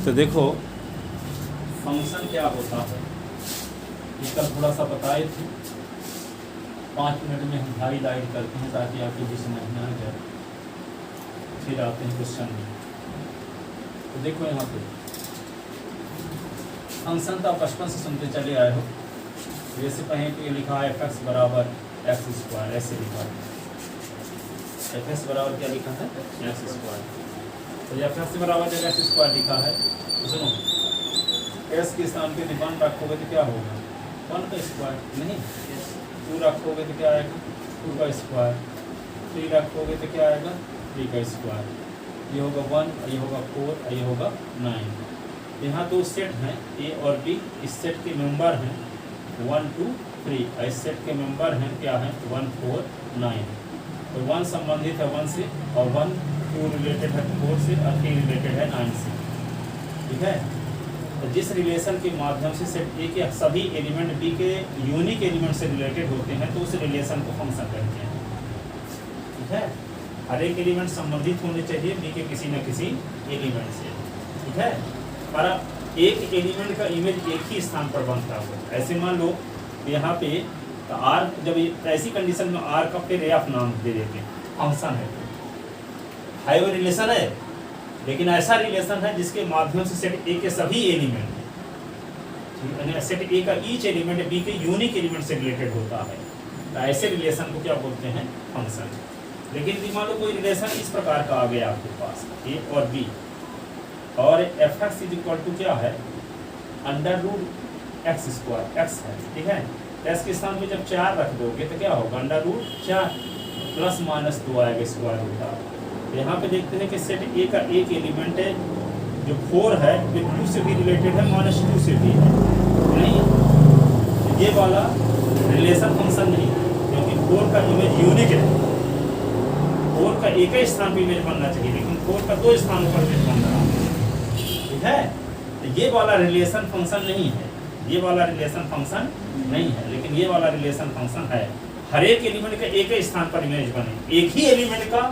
तो देखो फंक्शन क्या होता है, इसका थोड़ा सा बताए थे। 5 मिनट में हम हाईलाइट करते हैं ताकि आपको भी समझ में आ जाए। फिर आते हैं क्वेश्चन में। तो देखो यहाँ पे फंक्शन तो आप बचपन से सुनते चले आए हो। जैसे कहीं पे लिखा है fx बराबर एक्स स्क्वायर, ऐसे लिखा है fx बराबर क्या लिखा है एक्स स्क्वायर। तो जब fx बराबर जब एक्स स्क्वायर लिखा है तो सुनो, s के स्थान पे 1 रखोगे तो क्या होगा 1 का स्क्वायर, नहीं 2 रखोगे तो क्या आएगा 2 का स्क्वायर, 3 रखोगे तो क्या आएगा 3 का स्क्वायर। ये होगा 1, ये होगा 4, ये होगा 9। यहाँ 2 सेट हैं ए और बी। इस सेट के मेंबर हैं 1 2 3। इस सेट के मेंबर हैं क्या हैं 1 4 9। तो 1 संबंधित है 1 से और 1 2 रिलेटेड है 4 से और 3 रिलेटेड है 9 से। ठीक है। तो जिस रिलेशन के माध्यम से सेट ए के सभी एलिमेंट बी के यूनिक एलिमेंट से रिलेटेड होते हैं तो उस रिलेशन को फंक्शन कहते हैं। ठीक है। हर एक एलिमेंट संबंधित होने चाहिए बी के किसी न किसी एलिमेंट से। ठीक है। पर एक एलिमेंट का इमेज एक ही स्थान पर बनता हो। ऐसे मान लो यहाँ पे आर, जब ऐसी कंडीशन में आर का फिर एफ नाम दे देते हैं, फंक्शन है वो रिलेशन है, लेकिन ऐसा रिलेशन है जिसके माध्यम से सेट ए के सभी एलिमेंट, सेट ए का ईच एलिमेंट बी के यूनिक एलिमेंट से रिलेटेड होता है। तो ऐसे रिलेशन को क्या बोलते हैं फंक्शन। लेकिन मान लो कोई रिलेशन इस प्रकार का आ गया आपके पास ए और बी, और F X is equal to क्या है under root X square, X है। ठीक है। एक्स के स्थान पे जब 4 रख दोगे तो क्या होगा अंडर रूट 4 प्लस माइनस 2 आएगा स्क्वायर रूट का। यहाँ पे देखते हैं कि सेट ए का एक एलिमेंट है जो 4 है, वो 2 से भी रिलेटेड है, -2 से भी है। नहीं, ये वाला रिलेशन फंक्शन नहीं, क्योंकि 4 का इमेज यूनिक है। 4 का एक ही स्थान पे इमेज बनना चाहिए, लेकिन 4 का 2 स्थानों पर इमेज बन रहा है। ठीक है। तो ये वाला रिलेशन फंक्शन नहीं है, ये वाला रिलेशन फंक्शन नहीं है, लेकिन ये वाला रिलेशन फंक्शन है। हर एक एलिमेंट का एक ही स्थान पर इमेज बने, एक ही एलिमेंट का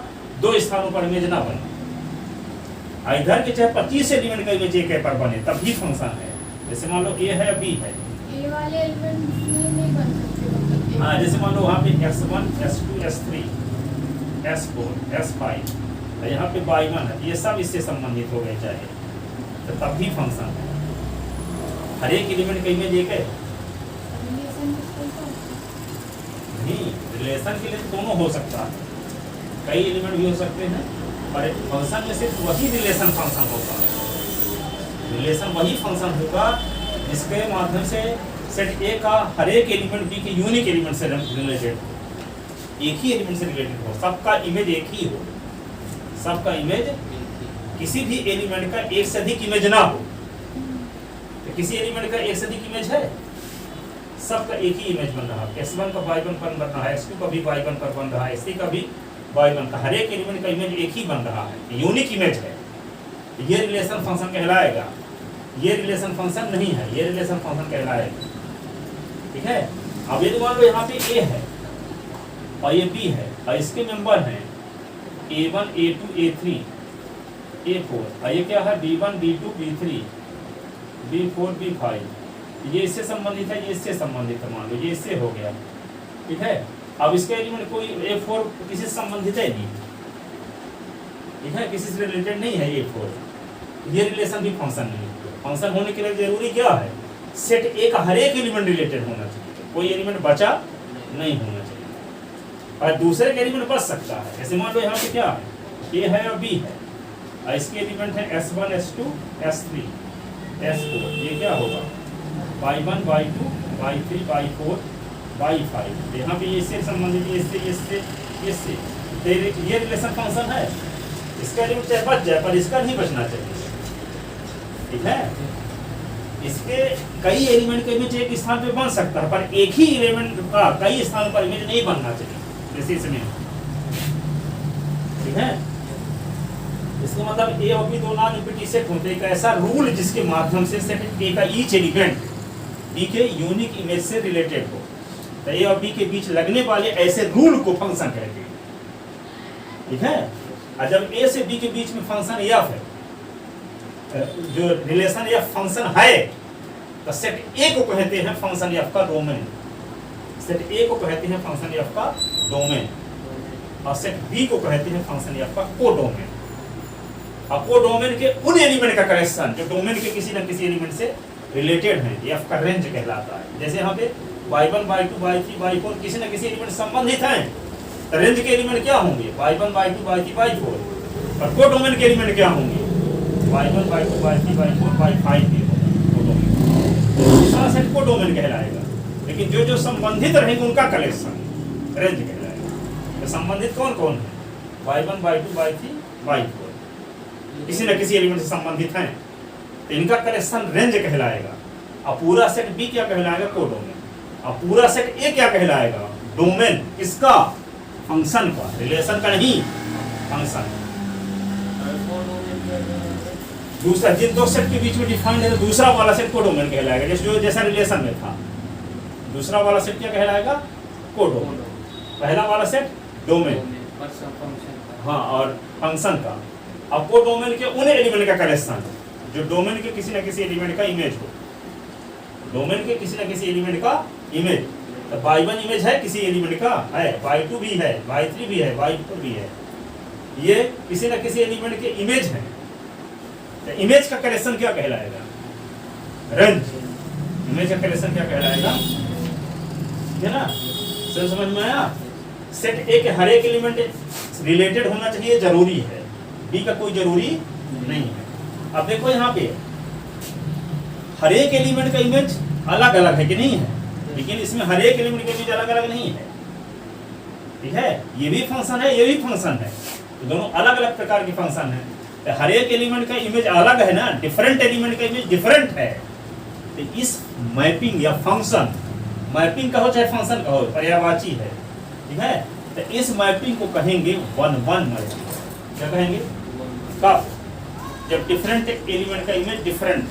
2 स्थानों पर इमेज ना बने। इधर के चाहे 25 एलिमेंट का इमेज एक पर बने तब भी फंक्शन है। जैसे मान लो ए है बी है, ए वाले एलिमेंट नहीं बन सकते। हाँ, जैसे मान लो वहाँ पे s1 s2 s3 s4 s5, यहाँ पे y1 है, ये सब इससे संबंधित हो गए चाहे, तो तब भी फंक्शन है। हर एक एलिमेंट का इमेज एक है नहीं, रिलेशन के लिए दोनों हो सकता है, कई एलिमेंट भी हो सकते हैं, पर फंक्शन में सिर्फ वही रिलेशन फंक्शन होगा। रिलेशन वही फंक्शन होगा जिसके माध्यम से सेट ए का हर एक एलिमेंट बी के यूनिक एलिमेंट से रिलेटेड हो, एक ही एलिमेंट से रिलेटेड हो, सबका इमेज एक ही हो, सबका इमेज, किसी भी एलिमेंट का एक से अधिक इमेज ना हो। तो किसी एलिमेंट का एक से अधिक इमेज है, सबका एक ही इमेज बन रहा है। s1 का y1 पर बन रहा है, s2 का भी y1 पर बन रहा है, s3 का भी y1 का, हर एक एलिमेंट का इमेज एक ही बन रहा है, यूनिक इमेज है। ये रिलेशन फंक्शन कहलाएगा। ये रिलेशन फंक्शन नहीं है, ये रिलेशन फंक्शन कहलाएगा। ठीक है। अब यदि मान लो यहाँ पे a है और ये b है और इसके मेंबर हैं a1 a2 a3 a4, और ये क्या है b1 b2 b3 b4 b5, ये इससे संबंधित है, ये इससे संबंधित है, मान लो ये इससे हो गया। ठीक है। अब इसके एलिमेंट कोई a4 किसी से संबंधित है नहीं, ठीक है, किसी से रिलेटेड नहीं है a4, ये रिलेशन भी फंक्शन नहीं है। फंक्शन होने के लिए जरूरी क्या है, सेट ए का हर एक एलिमेंट रिलेटेड होना चाहिए, कोई एलिमेंट बचा नहीं होना चाहिए, और दूसरे का एलिमेंट बच सकता है। जैसे मान लो यहाँ पे क्या है a है और b है, और इसके एलिमेंट है s1 s2 s3 s4, ये क्या होगा y1 y2 y3 y4 y5, यहाँ पे इससे संबंधित इससे ये रिलेशन फंक्शन है। इसका एलिमेंट चाहे बच जाए पर इसका नहीं बचना चाहिए। ठीक है। इसके कई एलिमेंट का इमेज एक स्थान पे बन सकता है, पर एक ही एलिमेंट का कई स्थानों पर इमेज नहीं बनना चाहिए, जैसे इसमें। ठीक है। इसका मतलब ए और बी दो नॉन इम्पिटी सेट होते हैं, एक ऐसा रूल जिसके माध्यम से सेट ए का ईच एलिमेंट बी के यूनिक इमेज से रिलेटेड हो। तो ए और बी के बीच लगने वाले ऐसे रूल को फंक्शन कहते हैं। ठीक है। और जब ए से बी के बीच में फंक्शन एफ है जो रिलेशन या फंक्शन है, तो सेट ए को कहते हैं फंक्शन एफ का डोमेन। सेट ए को कहते हैं फंक्शन एफ का डोमेन और सेट बी को कहते हैं फंक्शन एफ का कोडोमेन। अब कोडोमेन के उन एलिमेंट का करेक्शन जो डोमेन के किसी न किसी एलिमेंट से रिलेटेड है, एफ का रेंज कहलाता है। जैसे यहाँ पे y1 y2 y3 y4 किसी न किसी एलिमेंट संबंधित हैं, तो रेंज के एलिमेंट क्या होंगे? y1 y2 y3 y4। और कोडोमेन के एलिमेंट क्या होंगे? y1 y2 y3 y4 y5 भी होगा। दूसरा सेट कोडोमेन कहलाएगा, लेकिन जो जो संबंधित रहेंगे उनका कलेक्शन रेंज कहलाएगा। तो संबंधित कौन कौन है? y1 y2 y3 y4 किसी न किसी एलिमेंट से संबंधित हैं, तो इनका कलेक्शन रेंज कहलाएगा। अब पूरा सेट बी क्या कहलाएगा? कोडोमेन। अब पूरा सेट ए क्या कहलाएगा? डोमेन। किसका? फंक्शन का, रिलेशन का नहीं, फंक्शन। दूसरा जिन दो सेट के बीच में डिफाइंड है, तो दूसरा वाला सेट कोडोमेन कहलाएगा, जैसे जो जैसा रिलेशन में था। दूसरा वाला सेट क्या कहलाएगा? कोडोमेन। पहला वाला सेट डोमेन, हाँ, और फंक्शन का। अब कोडोमेन के उन एलिमेंट का कलेक्शन जो डोमेन के किसी न किसी एलिमेंट का इमेज हो। डोमेन के किसी न किसी एलिमेंट का इमेज, तो y1 इमेज है किसी एलिमेंट का, है, y2 भी है, y3 भी है, y4 भी है, ये किसी न किसी एलिमेंट के इमेज है। तो इमेज का कलेक्शन क्या कहलाएगा? रेंज। इमेज का कलेक्शन क्या कहलाएगा? है ना? समझ में आया? सेट ए के हर एक एलिमेंट रिलेटेड होना चाहिए, जरूरी है। बी का कोई जरूरी नहीं है। अब देखो यहाँ पे हर एक एलिमेंट का इमेज अलग अलग है कि नहीं है, लेकिन इसमें हर एक एलिमेंट का इमेज अलग अलग नहीं है। ठीक है, ये भी फंक्शन है, ये भी फंक्शन है, तो दोनों अलग अलग प्रकार के फंक्शन है। तो हर एक एलिमेंट का इमेज अलग है ना, डिफरेंट एलिमेंट का इमेज डिफरेंट है। तो इस मैपिंग या फंक्शन, मैपिंग कहो चाहे फंक्शन कहो, पर्यायवाची है। ठीक है, तो इस मैपिंग को कहेंगे 1-1 मैपिंग। क्या कहेंगे? कब? जब डिफरेंट एलिमेंट का इमेज डिफरेंट,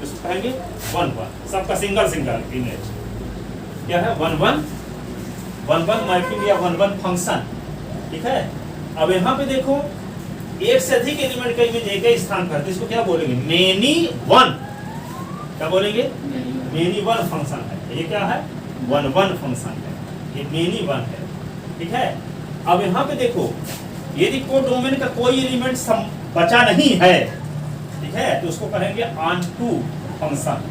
उसको कहेंगे 1-1। सबका सिंगल सिंगल इमेज क्या है? 1-1 मैपिंग या 1-1 फंक्शन। ठीक है, अब यहाँ पे देखो एक से अधिक एलिमेंट का इमेज एक ही स्थान पर, इसको क्या बोलेंगे? Many one. क्या बोलेंगे? मेनी वन फंक्शन है। ये क्या है? 1-1 फंक्शन है, ये मेनी वन है। ठीक है, अब यहाँ पे देखो यदि कोडोमेन का कोई एलिमेंट बचा नहीं है, ठीक है, तो उसको कहेंगे ऑनटू फंक्शन।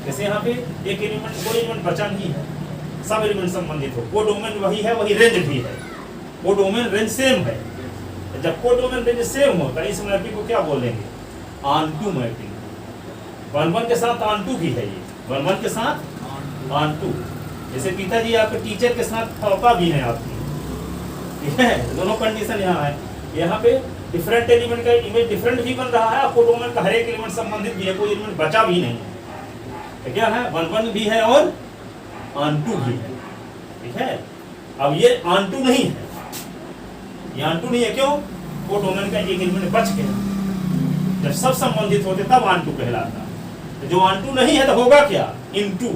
जैसे यहाँ पे एक एलिमेंट, कोई एलिमेंट बचा नहीं है, सब एलिमेंट संबंधित हो, कोडोमेन वही है, वही रेंज भी है, कोडोमेन रेंज सेम है। जब कोडोमेन रेंज सेम हो तो इस मैपिंग को क्या बोलेंगे? Onto mapping. 1-1 के साथ ऑनटू भी है, ये 1-1 के साथ ऑनटू। जैसे पिताजी आपके टीचर के साथ पापा भी है आपकी। ठीक है, दोनों कंडीशन यहाँ है। यहाँ पे डिफरेंट एलिमेंट का इमेज डिफरेंट भी बन रहा है, कोडोमेन का हर एक एलिमेंट संबंधित भी है, कोई एलिमेंट बचा भी नहीं है। तो क्या है? 1-1 भी है और ऑनटू भी है। ठीक है, अब ये ऑनटू नहीं है, ये ऑनटू नहीं है। क्यों? कोडोमेन का एक एलिमेंट बच गया। जब सब संबंधित होते तब ऑनटू कहलाता। तो जो ऑनटू नहीं है तो होगा क्या? इनटू।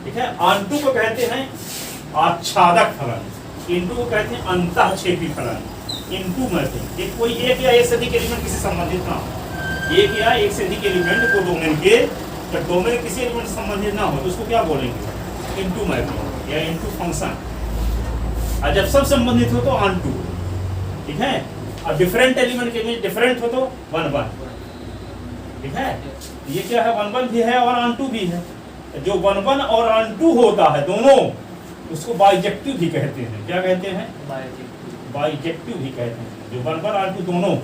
ठीक है, ऑनटू को कहते हैं आच्छादक फलन, इनटू को कहते हैं अंतःक्षेपी फलन। इनटू मैपिंग, एक कोई एक या एक से अधिक एलिमेंट किसी संबंधित ना हो, एक या एक से अधिक एलिमेंट को डोमेन के, जब डोमेन किसी एलिमेंट से संबंधित ना हो तो उसको क्या बोलेंगे? इनटू मैपिंग या इनटू फंक्शन। और जब सब संबंधित हो तो ऑनटू। ठीक है, और डिफरेंट एलिमेंट के इमेज डिफरेंट हो तो 1-1। ठीक है, ये क्या है? 1-1 भी है और ऑनटू भी है। जो 1-1 और ऑनटू होता है दोनों, उसको बाइजेक्टिव भी कहते हैं। क्या कहते हैं? बाइजेक्टिव भी कहते हैं। जो 1-1 ऑनटू दोनों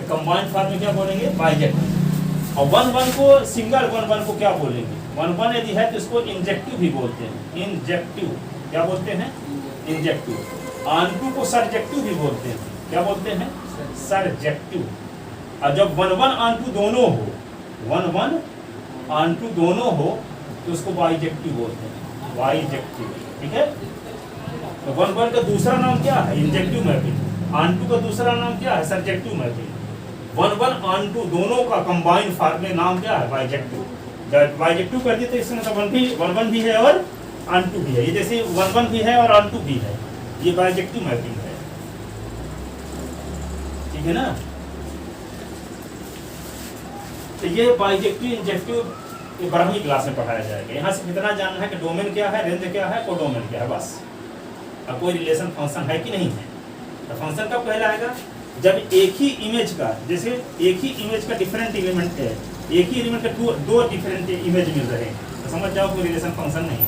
कंबाइंड फॉर्म में क्या बोलेंगे? बाइजेक्टिव। और 1-1 को सिंगल 1-1 को क्या बोलेंगे? 1-1 यदि है तो इसको इंजेक्टिव भी बोलते हैं। इंजेक्टिव क्या बोलते हैं? इंजेक्टिव। ऑनटू को सरजेक्टिव भी बोलते हैं। क्या बोलते हैं? सरजेक्टिव। और जब 1-1 ऑनटू दोनों हो, 1-1 ऑनटू दोनों हो तो उसको बाइजेक्टिव बोलते हैं। बाइजेक्टिव। ठीक है, तो 1-1 का दूसरा नाम क्या है? Injective mapping. ऑनटू का दूसरा नाम क्या है? सरजेक्टिव मैपिंग। 1-1 ऑनटू दोनों का कंबाइंड फॉर्म में नाम क्या है? बाइजेक्टिव। जब बाइजेक्टिव कर दिए तो इसमें मतलब 1-1 भी है और ऑनटू भी है। ये जैसे 1-1 भी है और ऑनटू भी है, ये बाइजेक्टिव मैपिंग है। ठीक है ना? तो ये बाइजेक्टिव इंजेक्टिव ये 12वीं क्लास में पढ़ाया जाएगा। यहाँ से कितना जानना है कि डोमेन क्या है, रेंज क्या है, कोडोमेन क्या है, बस। अब कोई रिलेशन फंक्शन है कि नहीं है। तो फंक्शन कब कहलाएगा, जब एक ही इमेज का, जैसे एक ही इमेज का डिफरेंट एलिमेंट है, एक ही एलिमेंट का दो डिफरेंट इमेज मिल रहे हैं, तो समझ जाओ कोई रिलेशन फंक्शन नहीं है,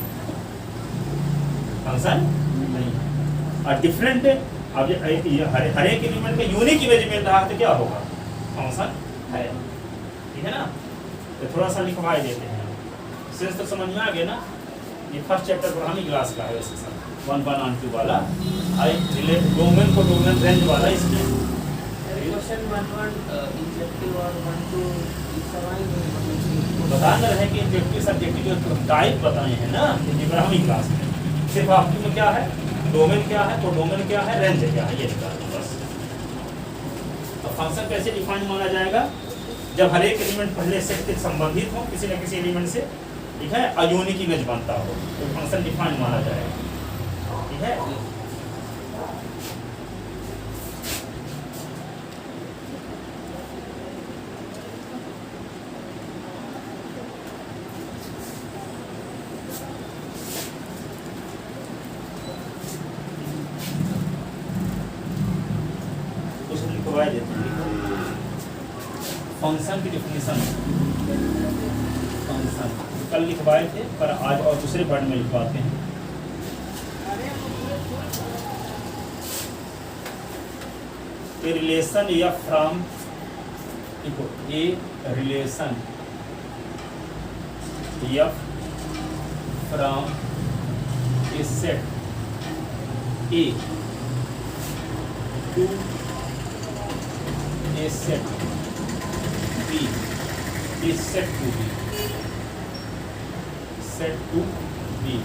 फंक्शन नहीं है। और डिफरेंट, अब हर एक एलिमेंट का यूनिक इमेज मिल रहा है तो क्या होगा, फंक्शन है, ठीक है ना। तो थोड़ा सा लिखवा देते हैं, सेंस तो समझ में आ गया ना। ये फर्स्ट चैप्टर ब्राह्मी क्लास का है वैसे सब 1.1 वाला, आई रिलेट डोमेन को डोमेन रेंज वाला इसमें क्वेश्चन 1 इंजेक्टिव और 1 2 बताना रहे कि इंजेक्टिव सब्जेक्टिव जो टाइप बताए हैं ना ये ब्राह्मी क्लास में, सिर्फ आपकी में क्या है, डोमेन क्या है, कोडोमेन क्या है, रेंज क्या है, ये निकाल दो बस। अब फंक्शन कैसे डिफाइन माना जाएगा, जब हर एक एलिमेंट पहले से संबंधित हो किसी न किसी एलिमेंट से, ठीक है, अयूनिक इमेज बनता हो तो फंक्शन डिफाइन माना जाएगा, ठीक है। कुछ लिखवाए देते हैं, फंक्शन की डेफिनेशन, फंक्शन कल लिखवाए थे पर आज और दूसरे वर्ड में लिखवाते हैं। ए रिलेशन या फ्रॉम, देखो ए रिलेशन या from a set A to a set B is set to be, set to be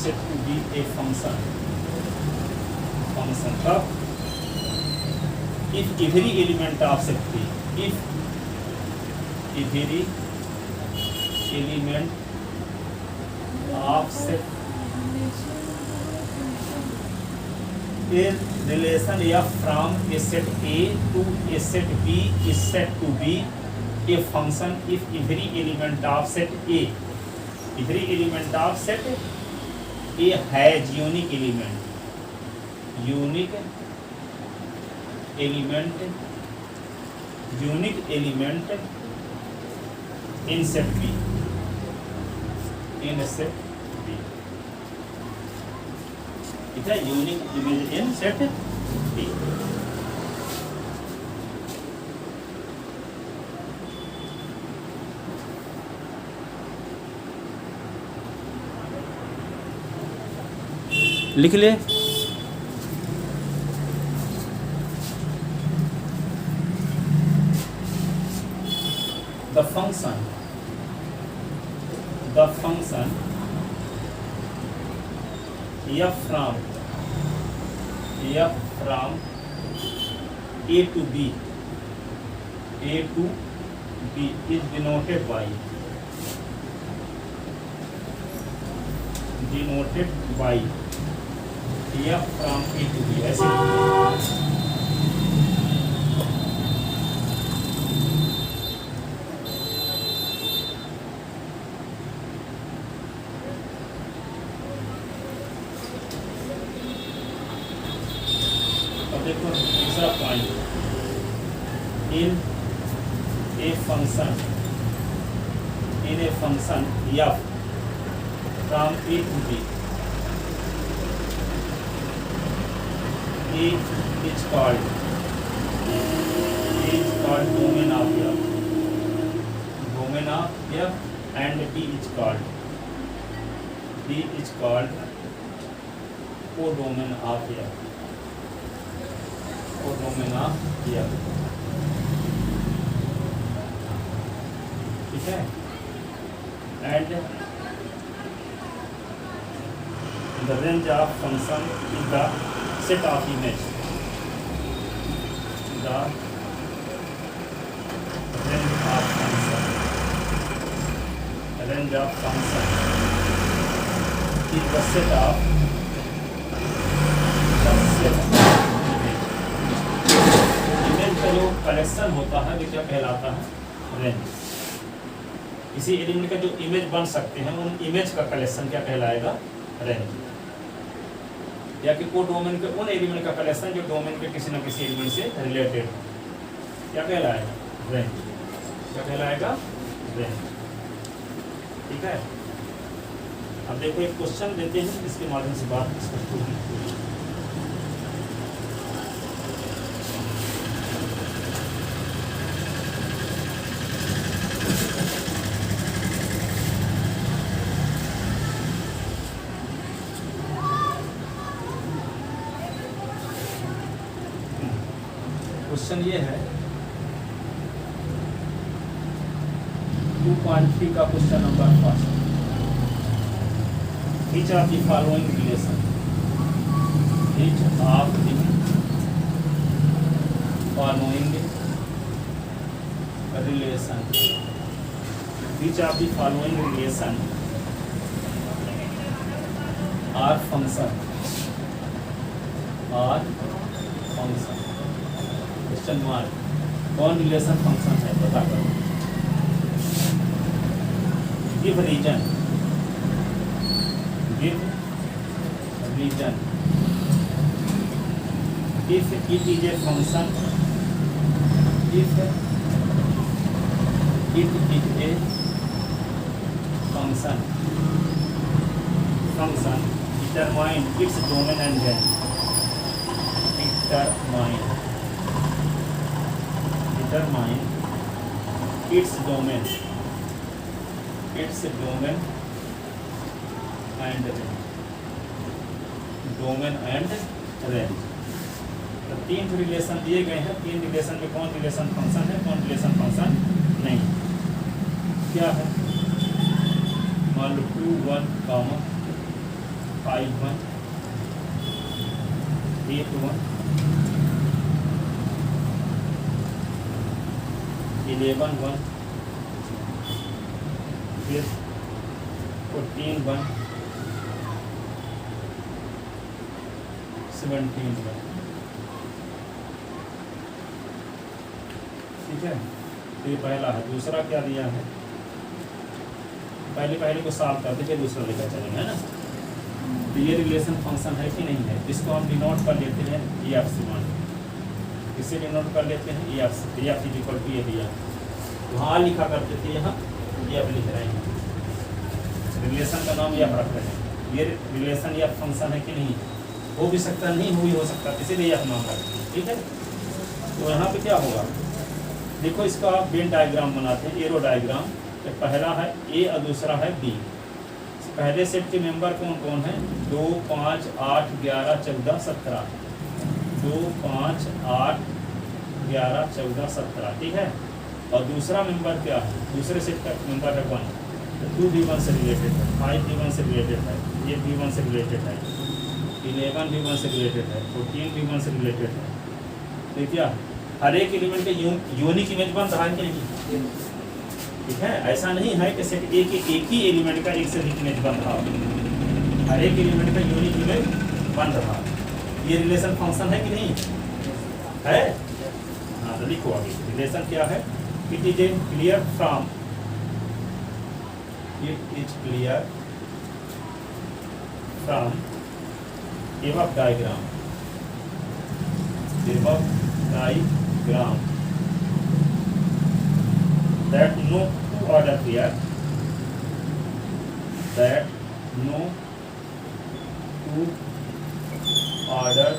set to be a function, function of if every element of set P, if every element of set a relation f from a set A to a set B is said to be a function if every element of set A, every element of set A has unique element, unique element, unique element in set B, in set B, ठीक है, unique image in set B. लिख ले, the function f from A to B is denoted by f from A to B, ऐसे देखो तीसरा point, in a function f from A to B, A is called domain of f, and B is called codomain of f, codomain of f, ठीक है। and the range of function is the set of image, the range of function is the set of image का जो collection होता है वो क्या कहलाता है? रेंज। किसी एलिमेंट का जो इमेज बन सकते हैं उन इमेज का कलेक्शन क्या कहलाएगा? रेंज। या कि वो डोमेन के उन एलिमेंट का कलेक्शन जो डोमेन के किसी न किसी एलिमेंट से रिलेटेड है, क्या कहलाएगा? रेंज। क्या कहलाएगा? रेंज। ठीक है। अब देखो एक क्वेश्चन देते हैं, इसके माध्यम से बात स्पष्ट होगी। क्वेश्चन ये है 2.3 का question number 5। Which of the following relation? Which of the following relation? Which of the following relation are function? Are function? Question mark. कौन रिलेशन फंक्शन है बता करो। Give reason. Give reason if it is a function, if it is a function, function determine its domain and range. डिटरमाइन its domain and range। Domain and range. तो 3 relation दिए गए हैं। 3 relation में कौन रिलेशन फंक्शन है, कौन relation function नहीं। क्या है? मान लो 2 1 5 1 8 1 11 1 फिर 14 1 17 1। ठीक है। तो ये पहला है। दूसरा क्या दिया है? पहले को सॉल्व कर दीजिए, दूसरा लेकर चलेंगे, है ना। तो ये रिलेशन फंक्शन है कि नहीं है, इसको हम डिनोट कर लेते हैं ई एफ सी मान। इसे डिनोट कर लेते हैं E F C equal to ये दिया, वहाँ लिखा करते थे, यहाँ ये अब लिख रहे हैं। रिलेशन का नाम यह रख रहे हैं। ये रिलेशन या फंक्शन है कि नहीं, हो भी सकता नहीं हो भी हो सकता, इसीलिए यह नाम रखते हैं। ठीक है। तो यहाँ पे क्या होगा, देखो इसका वेन डायग्राम बनाते हैं, एरो डायग्राम। तो पहला है ए और दूसरा है बी। पहले सेट के मेंबर कौन कौन है? 2 5 8 11 14 17। 2 5 8 11 14 17। ठीक है। और दूसरा मेंबर क्या है? दूसरे सेट का मेंबर है 1। तो 2 भी 1 से रिलेटेड है, 5 भी 1 से रिलेटेड है, 8 भी 1 से रिलेटेड है, 11 भी 1 से रिलेटेड है, 14 भी 1 से रिलेटेड है। तो क्या हर एक एलिमेंट का यूनिक इमेज बन रहा है कि नहीं? ठीक है। ऐसा नहीं है कि सेट ए के एक ही एलिमेंट का एक से अधिक इमेज बन रहा हो, हर एक एलिमेंट का यूनिक इमेज बन रहा। ये रिलेशन फंक्शन है कि नहीं है? हाँ, तो लिखो आगे रिलेशन क्या है। It is A clear from, it is clear from above diagram that no two order pair, that no two order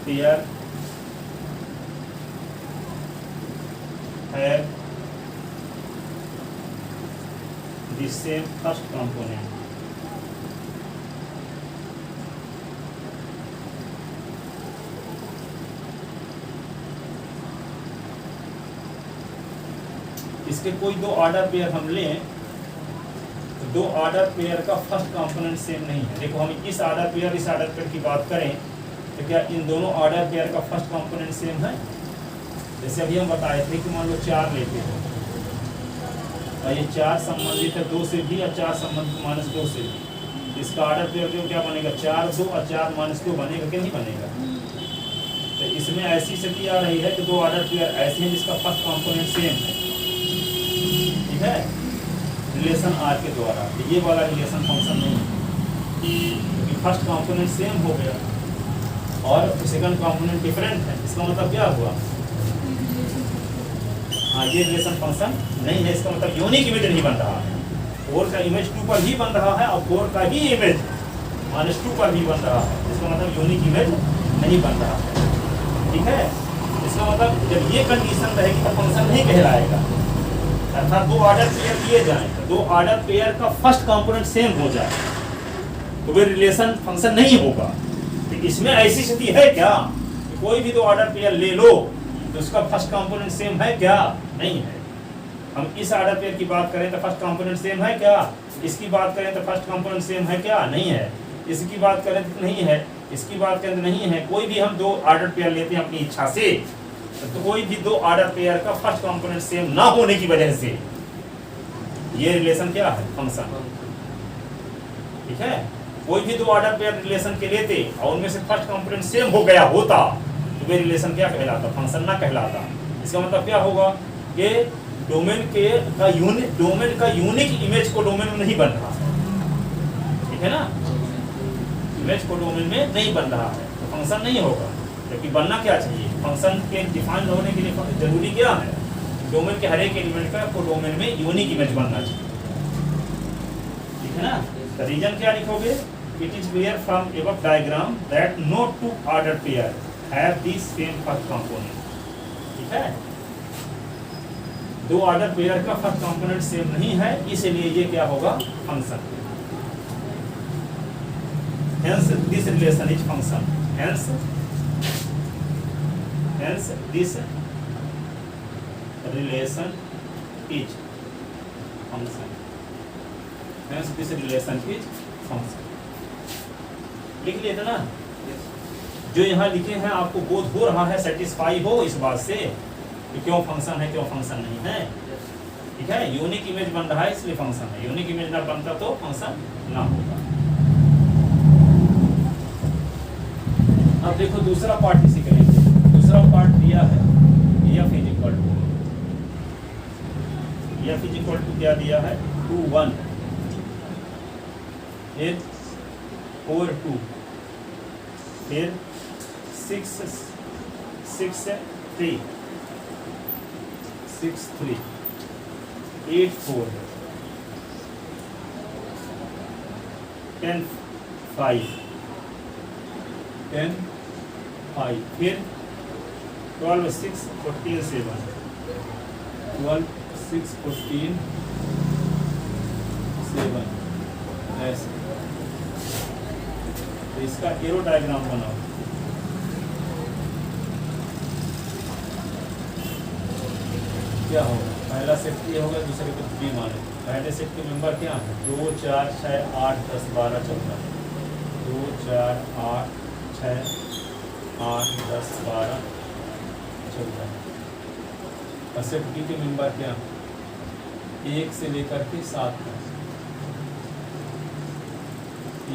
pair have the same first component। इसके कोई 2 ऑर्डर पेयर हम लें तो 2 ऑर्डर पेयर का first component same नहीं है। देखो हम इस ऑर्डर पेयर की बात करें तो क्या इन दोनों ऑर्डर पेयर का फर्स्ट कंपोनेंट सेम है? जैसे अभी हम बताए थे कि मान लो 4 लेते हैं और ये 4 संबंधित है 2 से भी और 4 संबंधित -2 से भी। इसका ऑर्डर पेयर जो क्या बनेगा? 4 2 और 4 -2 बनेगा कि नहीं बनेगा? तो इसमें ऐसी स्थिति आ रही है कि दो ऑर्डर पेयर ऐसे हैं जिसका फर्स्ट कंपोनेंट सेम है, ठीक है, रिलेशन आर के द्वारा। ये वाला रिलेशन फंक्शन नहीं है क्योंकि फर्स्ट कंपोनेंट सेम हो गया और सेकंड कंपोनेंट डिफरेंट है। इसका मतलब क्या हुआ? हाँ, ये रिलेशन फंक्शन नहीं है। इसका मतलब यूनिक इमेज नहीं बन रहा है। 4 का इमेज 2 पर ही बन रहा है और 4 का ही इमेज -2 पर ही बन रहा है। इसका मतलब यूनिक इमेज नहीं बन रहा है, ठीक है। इसका मतलब जब ये कंडीशन रहेगी तो फंक्शन नहीं कहलाएगा। अर्थात दो ऑर्डर पेयर दिए जाए, दो ऑर्डर पेयर का फर्स्ट कंपोनेंट सेम हो जाए तो वे रिलेशन फंक्शन नहीं होगा। तो इसमें ऐसी स्थिति है क्या कि कोई भी दो ऑर्डर पेयर ले लो तो उसका फर्स्ट कंपोनेंट सेम है क्या? नहीं है। हम इस ऑर्डर पेयर की बात करें तो फर्स्ट कंपोनेंट सेम है क्या? इसकी बात करें तो फर्स्ट कंपोनेंट सेम है क्या? नहीं है। इसकी बात करें तो नहीं है, इसकी बात करें तो नहीं है। कोई भी हम दो ऑर्डर पेयर लेते हैं अपनी इच्छा से तो कोई भी दो ऑर्डर पेयर का फर्स्ट कंपोनेंट सेम ना होने की वजह से ये रिलेशन क्या है? फंक्शन, ठीक है। कोई भी दो ऑर्डर पेयर रिलेशन के लेते और उनमें से फर्स्ट कंपोनेंट सेम हो गया होता तो वे रिलेशन क्या कहलाता? फंक्शन ना कहलाता। इसका मतलब क्या होगा कि डोमेन का यूनिक इमेज को डोमेन में नहीं बन रहा है, ठीक है ना। इमेज को डोमेन में नहीं बन रहा है तो फंक्शन नहीं होगा। जबकि बनना क्या चाहिए? फंक्शन के डिफाइन होने के लिए जरूरी क्या है? डोमेन के हर एक एलिमेंट का को डोमेन में यूनिक इमेज बनना चाहिए, ठीक है ना। तो रीजन क्या लिखोगे? It is clear from above diagram that no two order pair have the same first component, ठीक है। दो ऑर्डर पेयर का फर्स्ट कंपोनेंट सेम नहीं है, इसलिए ये क्या होगा? Function. Hence this relation is function. Hence this relation is function. Hence this relation is function. लिख लिया था ना? जो यहाँ लिखे हैं आपको बोध हो रहा है, सेटिस्फाई हो इस बात से कि क्यों फंक्शन है, क्यों फंक्शन नहीं है, ठीक है। यूनिक इमेज बन रहा है इसलिए फंक्शन है। यूनिक इमेज ना बनता तो फंक्शन ना होगा। अब देखो दूसरा पार्ट इसी करेंगे। दूसरा पार्ट दिया है f इक्वल टू क्या दिया है? 2 1 फिर 4 2 फिर 6 3 6 3 8 4 10 5 10 5 फिर 12 6 14 7 12 6 14 7 ऐसे। तो इसका एरो डायग्राम बनाओ। क्या होगा? पहला सेट ये होगा, दूसरे को बी माने। पहले सेट के मेंबर क्या है? 2 4 6 8 10 12 14 2 4 8 6 8 10 12 14। और सेट बी के मेंबर क्या? 1 से लेकर के 7 तक।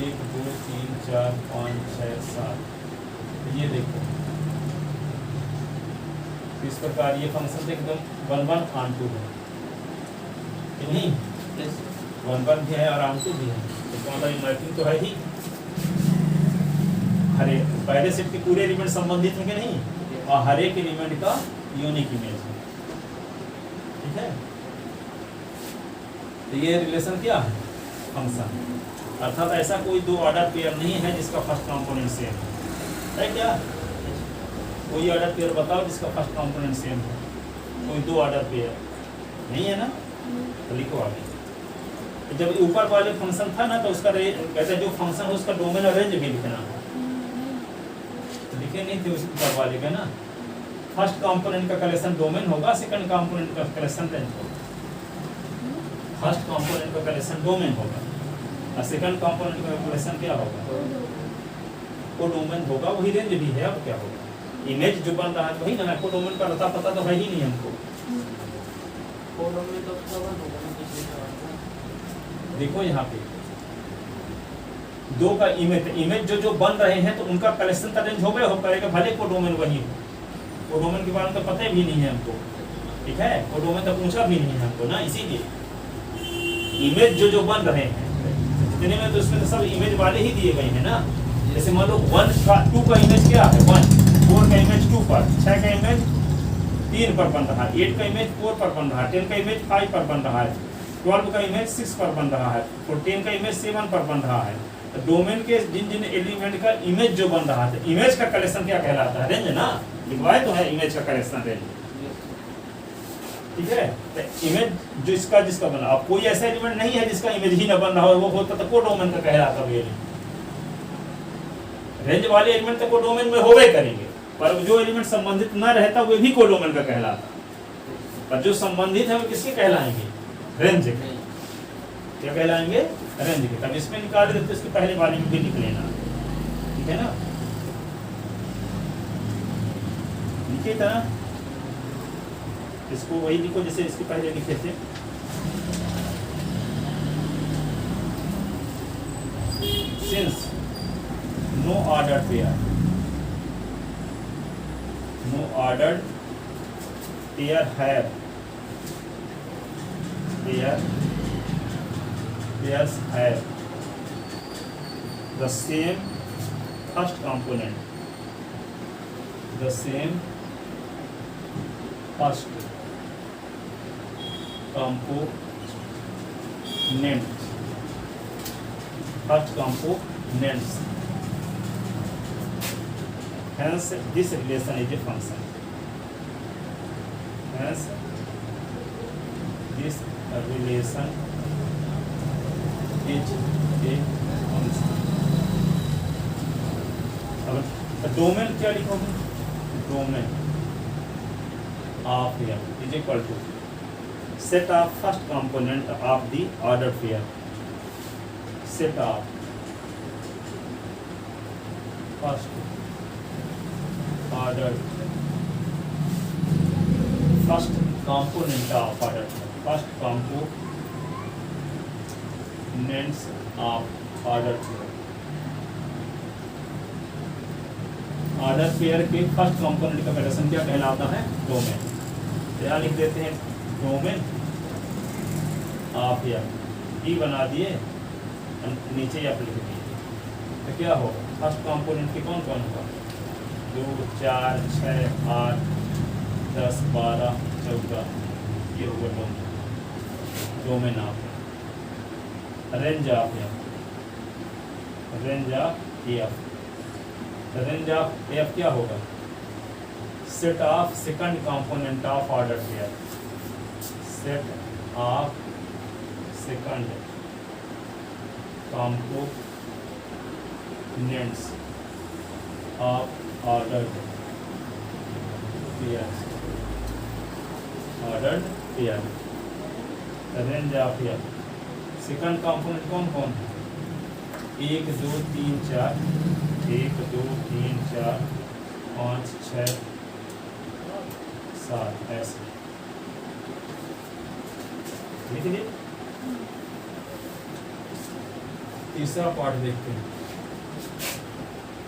1 2 3 4 5 6 7। ये देखो इस प्रकार ये फंक्शन से एकदम 1 1 ऑन 2 है कि नहीं? 1 1 भी है और ऑन 2 भी है। इसका मतलब मैपिंग तो है ही। हर एक पहले सेट के पूरे एलिमेंट संबंधित हैं कि नहीं? और हर एक एलिमेंट का यूनिक इमेज है, ठीक है। तो ये रिलेशन क्या है? फंक्शन। अर्थात ऐसा कोई दो ऑर्डर पेयर नहीं है जिसका फर्स्ट कंपोनेंट सेम है क्या? कोई ऑर्डर पेयर बताओ जिसका फर्स्ट कंपोनेंट सेम है। कोई दो ऑर्डर पेयर नहीं है ना? तो लिखो आगे। तो जब ऊपर वाले फंक्शन था ना तो उसका कहते जो फंक्शन है उसका डोमेन और रेंज भी लिखना है। लिखे नहीं थे उस ऊपर वाले का ना। फर्स्ट कंपोनेंट का कलेक्शन डोमेन होगा, सेकंड कंपोनेंट का कलेक्शन रेंज होगा। फर्स्ट कंपोनेंट का कलेक्शन डोमेन होगा और सेकंड कंपोनेंट का कलेक्शन क्या होगा? को डोमेन होगा, वही रेंज भी है। अब क्या होगा? इमेज जो बन रहा है वही ना है। को डोमेन का अता पता तो है ही नहीं हमको। देखो यहाँ पे दो का इमेज, इमेज जो बन रहे हैं तो उनका कलेक्शन का रेंज हो गया, हो करेगा भले कोडोमेन वही हो, कोडोमेन के बारे में तो पता भी नहीं है हमको, ठीक है, कोडोमेन तो पूछा भी नहीं है हमको ना, इसीलिए इमेज जो बन रहे हैं जितने में, तो इसमें तो सब इमेज वाले ही दिए गए हैं ना। जैसे मान लो 2 का इमेज क्या है 1, 4 का इमेज 2 पर, 6 का इमेज 3 पर बन रहा है, 8 का इमेज 4 पर बन रहा है, 10 का इमेज 5 पर बन रहा है, 12 का इमेज 6 पर बन रहा है, 14 का इमेज 7 पर बन रहा है। तो डोमेन के जिन एलिमेंट का इमेज जो बन रहा है, इमेज का कलेक्शन क्या कहलाता है? रेंज ना, लिखवाए तो है इमेज का कलेक्शन रेंज, ठीक है। तो इमेज जो इसका जिसका बना, अब कोई ऐसा एलिमेंट नहीं है जिसका इमेज ही ना बन रहा हो, वो होता तो कोडोमेन का कहलाता है। रेंज वाले एलिमेंट तो कोडोमेन में होवे करेंगे, पर जो एलिमेंट संबंधित ना रहता वो भी कोडोमेन का कहलाता, पर जो संबंधित है वो किसके कहलाएंगे? रेंज के। क्या कहलाएंगे? रेंज के। तब इसमें निकाल देते, इसके पहले वाले में भी लिख लेना, ठीक है ना, लिखे था इसको वही लिखो जैसे इसके पहले लिखे थे। Since no order pair, no order pair have pairs have the same first component, the same first components, hence this relation is a function, hence this relation is a function। अब डोमेन क्या लिखोगे? Domain of pair is equal to set of first component of the ordered pair, set of first ordered, first component of ordered, first components of ordered pair, order pair के first component का relation क्या कहलाता है? Domain. क्या लिख देते हैं? Domain of pair, ई बना दिए, नीचे आप लिख दीजिए, तो क्या होगा? फर्स्ट कंपोनेंट के कौन कौन होगा? 2, 4, 6, 8, 10, 12, 14, ये होगा domain, domain of pair. Range of pair, range of F, range of F क्या होगा? Set of second component of order pair, set of second components of order pair, order pair. Range of F, second component कौन कौन है? 1, 2, 3, 4, 1, 2, 3, 4, 5, 6, 7, ऐसे लिख लीजिए। तीसरा part देखते हैं।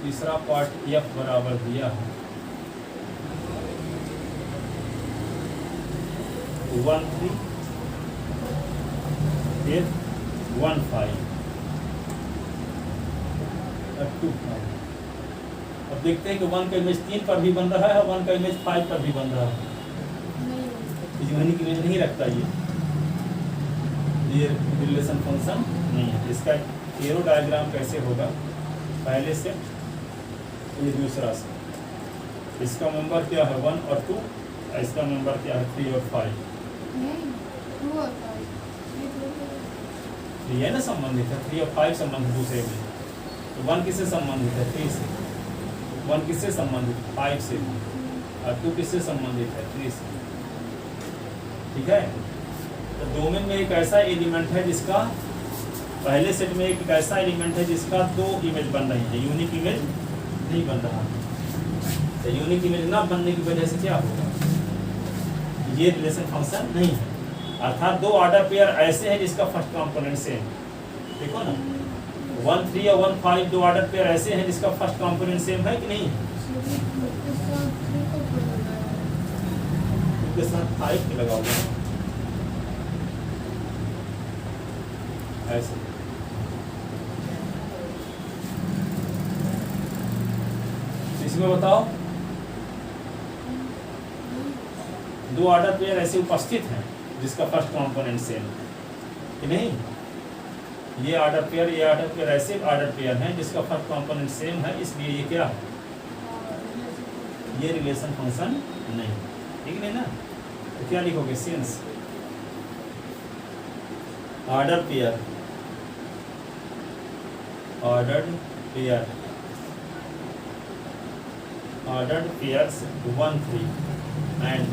तीसरा पार्ट एफ बराबर दिया है 1, 3, फिर 1, 5 और 2, 5। अब देखते हैं कि 1 का इमेज 3 पर भी बन रहा है और 1 का इमेज 5 पर भी बन रहा है। यूनिक इमेज नहीं रखता ये रिलेशन फंक्शन नहीं है। इसका एरो डायग्राम कैसे होगा? पहले से ये दूसरा से, इसका मेंबर क्या है 1 और 2, इसका मेंबर क्या है 3 और 5। ये ना संबंधित है, 3 और 5 संबंधित दूसरे में। तो 1 किससे संबंधित है? 3 से। 1 किससे संबंधित? 5 से। और 2 किससे संबंधित है? 3 से। ठीक है। तो डोमेन में एक ऐसा एलिमेंट है जिसका पहले सेट में एक ऐसा एलिमेंट है जिसका 2 इमेज बन रही है, यूनिक इमेज नहीं बन रहा। तो यूनिक इमेज ना बनने की वजह से क्या होगा? ये रिलेशन फंक्शन नहीं है। अर्थात 2 ऑर्डर पेयर ऐसे हैं जिसका फर्स्ट कंपोनेंट सेम। देखो ना, 1 3 और 1 5 दो ऑर्डर पेयर ऐसे हैं जिसका फर्स्ट कंपोनेंट सेम है कि नहीं है? उसके साथ 5 के लगाओगे ऐसे। इसमें बताओ दो ऑर्डर पेयर ऐसे उपस्थित हैं जिसका फर्स्ट कंपोनेंट सेम है कि नहीं? ये ऑर्डर पेयर ऐसे ऑर्डर पेयर हैं जिसका फर्स्ट कंपोनेंट सेम है, इसलिए ये क्या है? ये रिलेशन फंक्शन नहीं, ठीक नहीं ना? तो क्या लिखोगे? Since order pair ordered pairs 1 3 and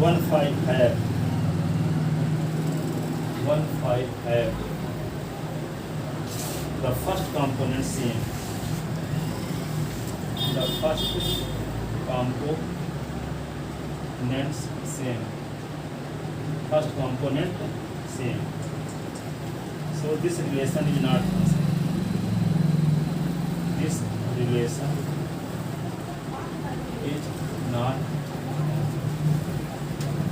1 5 have the first component same. The first components same. First component same. So this relation is not function. This relation is not.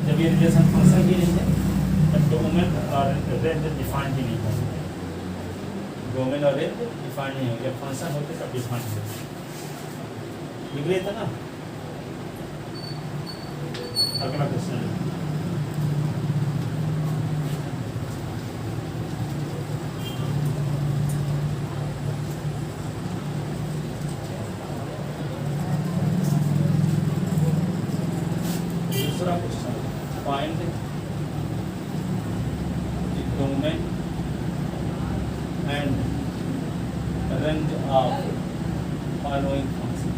जब ये रिलेशन फंक्शन ही नहीं है तब डोमेन और range define ही नहीं होंगे। Domain और range define नहीं होंगे, जब फंक्शन होते तब डिफाइन होते। निकले था ना? अगला क्वेश्चन है दूसरा question, find the domain and range of following function.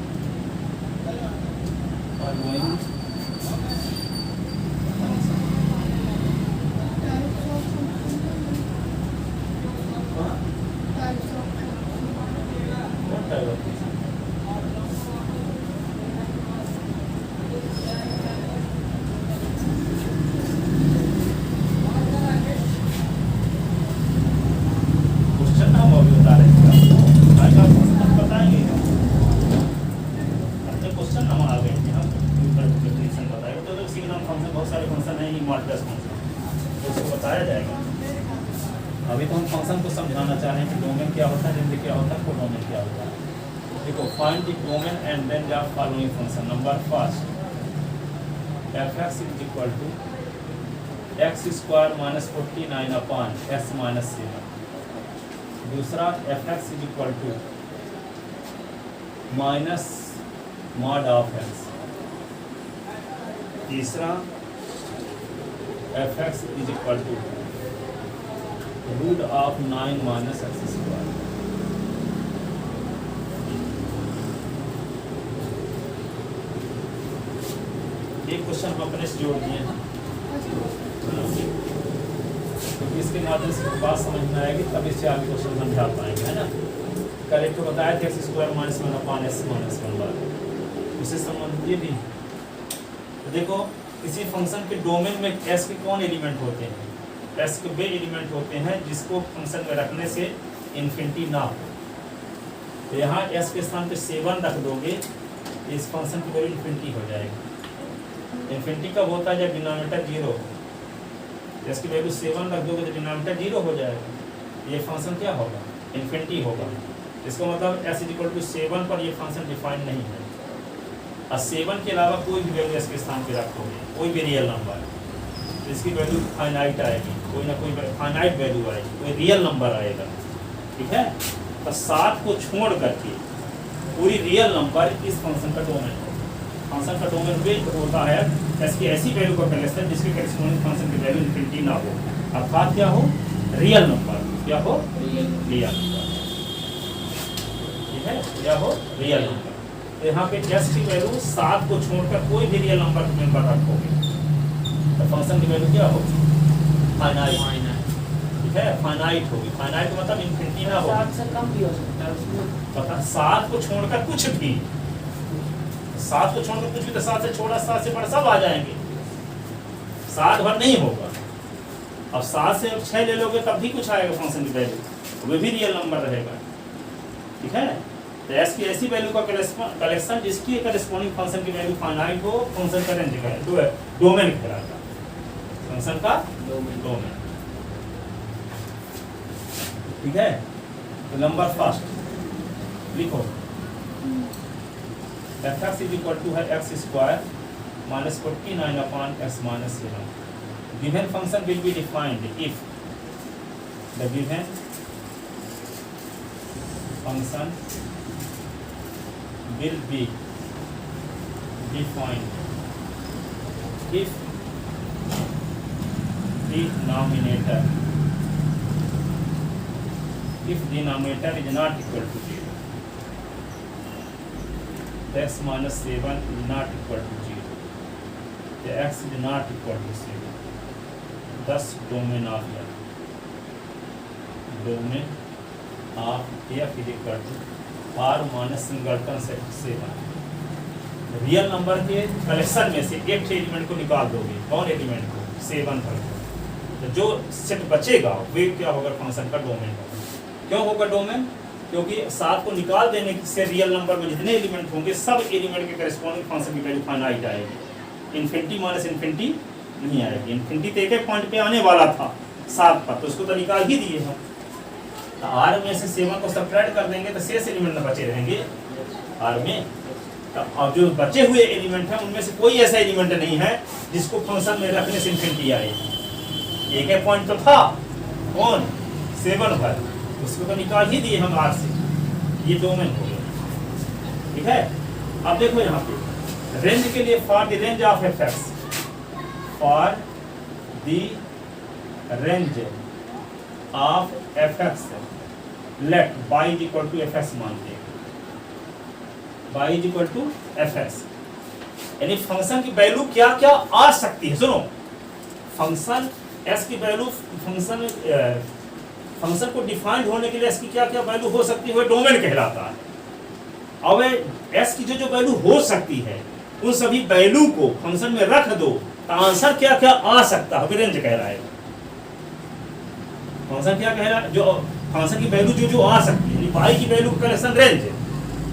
अभी तो हम फंक्शन को समझाना चाह रहे हैं कि डोमेन क्या होता है, रेंज क्या होता है, कोडोमेन क्या होता है। देखो, find the domain and range of following function. Number first, f(x) is equal to x² - 49 upon x - 7। दूसरा, f(x) is equal to minus mod of x। तीसरा, f(x) is equal to root of 9 minus x²। एक question हम अपने से जोड़ दिए हैं, क्योंकि इसके माध्यम से बात समझ में आएगी तब इससे आगे क्वेश्चन समझा पाएंगे, है ना? कल एक तो बताया था x² - 1 अपॉन x - 1 उससे संबंधित ये भी। तो देखो, किसी फंक्शन के डोमेन में s के कौन एलिमेंट होते हैं? s के वे एलिमेंट होते हैं जिसको फंक्शन में रखने से इन्फिनिटी ना हो। तो यहाँ s के स्थान पे 7 रख दोगे, इस फंक्शन की वैल्यू इन्फिनिटी हो जाएगी। इन्फिनिटी कब होता है? जब डिनोमिनेटर 0 हो। s की वैल्यू 7 रख दोगे तो डिनोमिनेटर 0 हो जाएगा, ये फंक्शन क्या होगा? इन्फिनिटी होगा। इसका मतलब s = 7 पर ये फंक्शन डिफाइन नहीं है। और 7 के अलावा कोई भी वैल्यू s के स्थान पे रखोगे, कोई भी रियल नंबर, तो इसकी वैल्यू फाइनाइट आएगी, कोई ना कोई फाइनाइट वैल्यू आएगी, कोई रियल नंबर आएगा, ठीक है? तो 7 को छोड़ करके पूरी रियल नंबर इस फंक्शन का डोमेन है। फंक्शन का डोमेन वे होता है s की ऐसी वैल्यू का कलेक्शन जिसके करेस्पॉन्डिंग फंक्शन की वैल्यू इन्फिनिटी ना हो, अर्थात क्या हो? Real number. क्या हो? रियल नंबर, ठीक है? क्या हो? Real number. तो यहाँ पे s की वैल्यू 7 को छोड़कर कोई भी रियल नंबर मेंबर रखोगे तो फंक्शन की वैल्यू क्या होगी? फाइनाइट, ठीक है? फाइनाइट होगी। फाइनाइट मतलब इन्फिनिटी ना हो, 7 से कम भी हो सकता है उसमें। पता 7 को छोड़कर कुछ भी, 7 को छोड़कर कुछ भी, तो 7 से छोड़ा 7 से बड़ा सब आ जाएंगे, 7 भर नहीं होगा। अब 7 से 6 ले लोगे तब भी कुछ आएगा फंक्शन की वैल्यू, वो भी रियल नंबर रहेगा, ठीक है। तो एस की ऐसी वैल्यू का कलेक्शन जिसकी करस्पॉन्डिंग फंक्शन की वैल्यू फाइनाइट हो, फंक्शन का रेंज का डोमेन कहलाता है, फंक्शन का डोमेन, ठीक है। तो नंबर फर्स्ट लिखो, fx is equal to है x square minus 49 upon x minus 7. Given function will be defined if the given function will be defined if denominator is not equal to 0. X minus 7 is not equal to 0. The x is not equal to 7. Thus domain of f is equal to r minus singleton से 7. Real number के collection में से एक element को निकाल दोगे, कौन element को? 7 पर। तो जो सेट बचेगा वे क्या होगा? फंक्शन का डोमेन होगा। क्यों होगा डोमेन? क्योंकि 7 को निकाल देने से रियल नंबर में जितने एलिमेंट होंगे सब एलिमेंट के करस्पॉन्डिंग फंक्शन की वैल्यू फाइनाइट आएगी, इन्फिनिटी माइनस इन्फिनिटी नहीं आएगी। इन्फिनिटी तो एक पॉइंट पे आने वाला था 7 पर, तो उसको तो निकाल ही दिए हम। तो आर में से 7 को सब्ट्रैक्ट कर देंगे तो शेष एलिमेंट बचे रहेंगे आर में। तो अब जो बचे हुए एलिमेंट हैं उनमें से कोई ऐसा एलिमेंट नहीं है जिसको फंक्शन में रखने से इन्फिनिटी आएगी। एक पॉइंट तो था कौन? 7 पर, उसको तो निकाल ही दिए हम आर से। ये डोमेन हो गया, ठीक है। अब देखो यहाँ पे रेंज के लिए for the range of F X, for the range of F X let y is equal to F X मानते हैं, y is equal to F X, यानी फंक्शन की वैल्यू क्या क्या आ सकती है। सुनो, फंक्शन एस की वैल्यू फंक्शन को डिफाइंड होने के लिए एस की क्या क्या वैल्यू हो सकती है, डोमेन कहलाता है। अब एस की जो वैल्यू हो सकती है उन सभी वैल्यू को फंक्शन में रख दो तो आंसर क्या क्या आ सकता है, रेंज कहलाएगा। फंक्शन क्या कह रहा है? जो फंक्शन की वैल्यू जो आ सकती है, पाई की वैल्यू कलेक्शन रेंज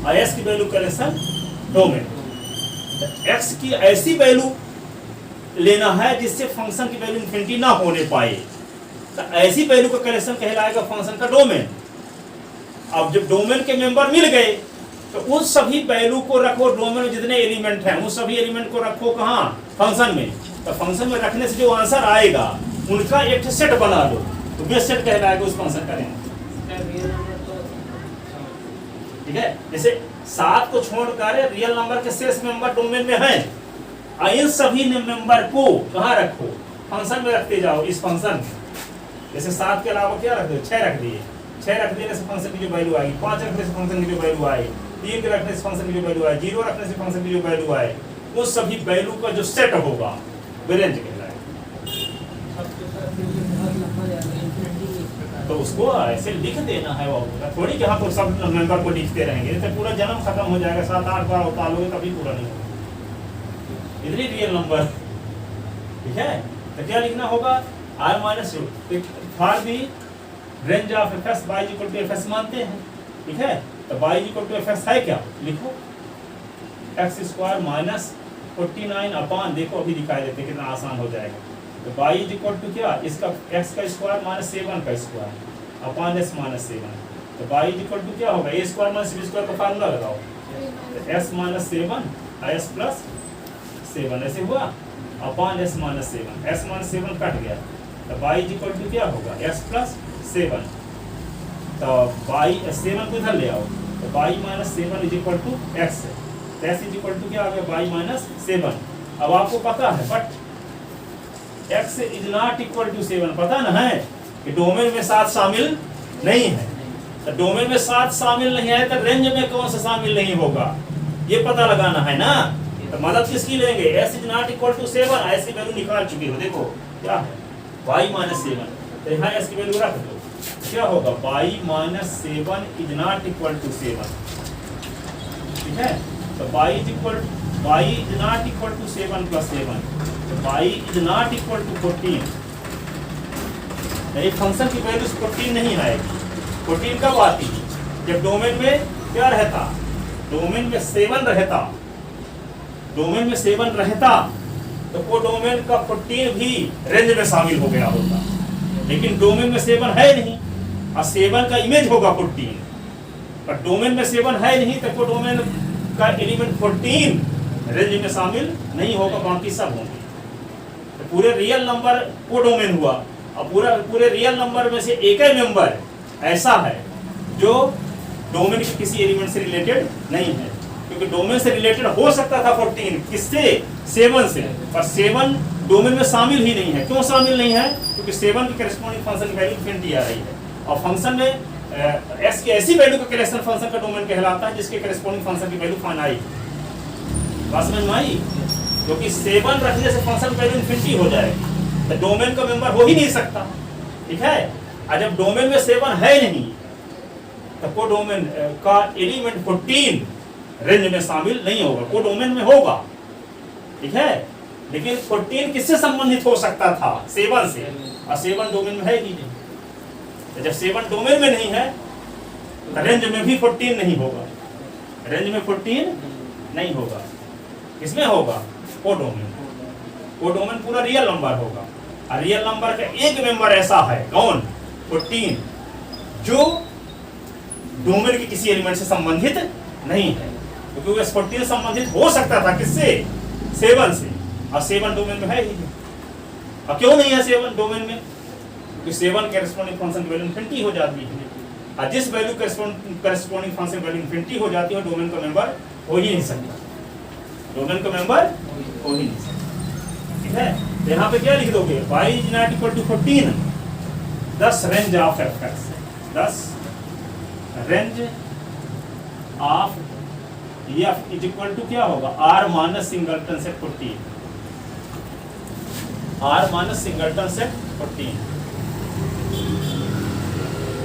और एस की वैल्यू कलेक्शन डोमेन। एक्स की ऐसी वैल्यू लेना है जिससे फंक्शन की वैल्यू इन्फिनिटी ना होने पाए, तो ऐसी वैल्यू का कलेक्शन कहलाएगा फंक्शन का डोमेन। अब जब डोमेन के मेंबर मिल गए तो उन सभी वैल्यू को रखो, डोमेन में जितने एलिमेंट हैं उन सभी एलिमेंट को रखो कहाँ? फंक्शन में। तो फंक्शन में रखने से जो आंसर आएगा उनका एक सेट बना दो, तो वे सेट कहलाएगा उस फंक्शन का रेंज, ठीक है। जैसे 7 को छोड़कर रियल नंबर के शेष मेंबर डोमेन में हैं, इन सभी मेंबर को कहाँ रखो? फंक्शन में रखते जाओ इस फंक्शन में। जैसे 7 के अलावा क्या रख दो? 6 रख दिए, 6 रख देने से फंक्शन की जो वैल्यू आएगी, 5 रखने से फंक्शन की जो वैल्यू आए, 3 के रखने से फंक्शन की जो वैल्यू आए, 0 रखने से फंक्शन की जो वैल्यू आए, वो सभी वैल्यू का जो सेट होगा वो रेंज कहलाएगा। तो उसको ऐसे लिख देना है, वो थोड़ी कि हम सब मेंबर को लिखते रहेंगे तो पूरा जन्म खत्म हो जाएगा। 7-8 बार उतारोगे तभी पूरा नहीं होगा, इतनी रियल नंबर, ठीक है। तो क्या लिखना होगा? R minus for the range of F X y equal to F X मानते हैं, ठीक है। तो y equal to F X है क्या? लिखो एक्स स्क्वायर माइनस 49 अपान, देखो अभी दिखाई देते कितना आसान हो जाएगा। तो बाई इज इक्वल टू क्या? इसका एक्स का स्क्वायर माइनस 7 का स्क्वायर अपान एस माइनस 7। तो बाई इज इक्वल टू क्या होगा? ए स्क्वायर माइनस बी स्क्वायर का फार्मूला लगाओ, तो एस माइनस 7 एस प्लस 7 ऐसे हुआ upon s minus 7, s minus 7 cut गया। तो बाई इज इक्वल टू क्या होगा? S plus 7। तो बाई 7 को इधर ले आओ, तो y minus 7 is equal to x, s is equal to क्या आ गया? Y minus 7। अब आपको पता है but x is not equal to 7, पता ना है कि डोमेन में 7 शामिल नहीं है। तो डोमेन में 7 शामिल नहीं है तो रेंज में कौन सा शामिल नहीं होगा ये पता लगाना है ना। तो मदद किसकी लेंगे? s is not equal to 7, ऐसी वैल्यू निकाल चुके हो, देखो क्या है y माइनस 7। तो यहाँ s की वैल्यू रख दो, क्या होगा? y minus 7 is not equal to 7, ठीक है। तो y is not equal to 7 plus 7, y is not equal to 14, नहीं, फंक्शन की वैल्यू 14 नहीं आएगी। 14 कब आती? जब डोमेन में क्या रहता? डोमेन में 7 रहता। डोमेन में 7 रहता तो वो डोमेन का 14 भी रेंज में शामिल हो गया होता, लेकिन डोमेन में 7 है नहीं और 7 का इमेज होगा 14, पर डोमेन में 7 है नहीं तो वो डोमेन का एलिमेंट 14 रेंज में शामिल नहीं होगा, बाकी सब होंगे। तो पूरे रियल नंबर वो डोमेन हुआ, और पूरे रियल नंबर में से एक ही मेंबर ऐसा है जो डोमेन के किसी एलिमेंट से रिलेटेड नहीं है, क्योंकि डोमेन से रिलेटेड हो सकता था 14 किससे? 7 से, पर 7 डोमेन में शामिल ही नहीं है। क्यों शामिल नहीं है? क्योंकि 7 की करेस्पॉन्डिंग फंक्शन की वैल्यू इन्फिनिटी आ रही है, और फंक्शन में एस की ऐसी वैल्यू का कलेक्शन फंक्शन का डोमेन कहलाता है जिसके करेस्पॉन्डिंग फंक्शन की वैल्यू फाइनाइट। बात समझ में आई? क्योंकि 7 रखने से फंक्शन वैल्यू इन्फिनिटी हो जाएगी, तो डोमेन का मेंबर हो ही नहीं सकता, ठीक है। और जब डोमेन में 7 है नहीं तो को डोमेन का एलिमेंट 14 रेंज में शामिल नहीं होगा, को डोमेन में होगा, ठीक है, लेकिन 14 किससे संबंधित हो सकता था? 7 से, और 7 डोमेन में है ही नहीं। तो जब 7 डोमेन में नहीं है तो रेंज में भी 14 नहीं होगा, रेंज में 14 नहीं होगा। किसमें होगा? को डोमेन। को डोमेन पूरा रियल नंबर होगा, और रियल नंबर का एक मेंबर ऐसा है, कौन? 14, जो डोमेन के किसी एलिमेंट से संबंधित नहीं है, क्योंकि वो 14 संबंधित हो सकता था किससे? 7 से, और 7 डोमेन में है ही नहीं। और क्यों नहीं है 7 डोमेन में? क्योंकि 7 करेस्पॉन्डिंग फंक्शन की वैल्यू इन्फिनिटी हो जाती है, और जिस वैल्यू करेस्पॉन्डिंग फंक्शन की वैल्यू इन्फिनिटी हो जाती है वो डोमेन का मेंबर हो ही नहीं सकता, डोमेन का मेंबर हो ही नहीं सकता, ठीक है। तो यहाँ पे क्या लिख दोगे? y is not equal to 14, thus range of fx, thus range of f is equal to क्या होगा? r minus singleton set 14, r minus singleton set 14,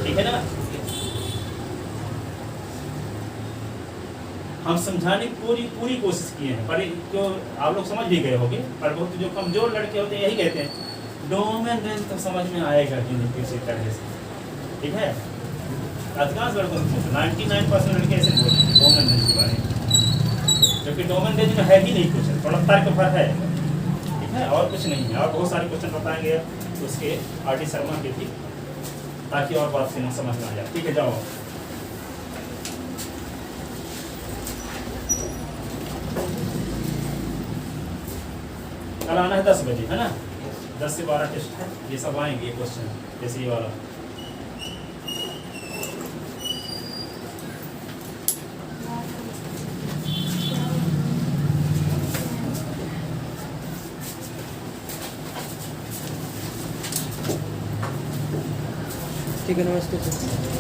ठीक है ना। हम समझाने की पूरी कोशिश किए हैं, पर जो आप लोग समझ भी गए होंगे, पर बहुत जो कमजोर लड़के होते हैं यही कहते हैं डोमेन रेंज तो समझ में आएगा कि नहीं किसी तरह से, ठीक है। अधिकांश लड़कों को 99% लड़के ऐसे बोलते हैं डोमेन रेंज के बारे में, जबकि डोमेन रेंज में है ही नहीं कुछ, थोड़ा तर्क भर है, ठीक है, और कुछ नहीं है। और बहुत सारे क्वेश्चन बताएंगे उसके आर डी शर्मा के भी, ताकि और बात से समझ में आ जाए, ठीक है। जाओ, कल आना है 10 बजे, है ना? 10 से 12 टेस्ट है, ये सब आएंगे क्वेश्चन, जैसे ये वाला। ठीक है, नमस्ते सर।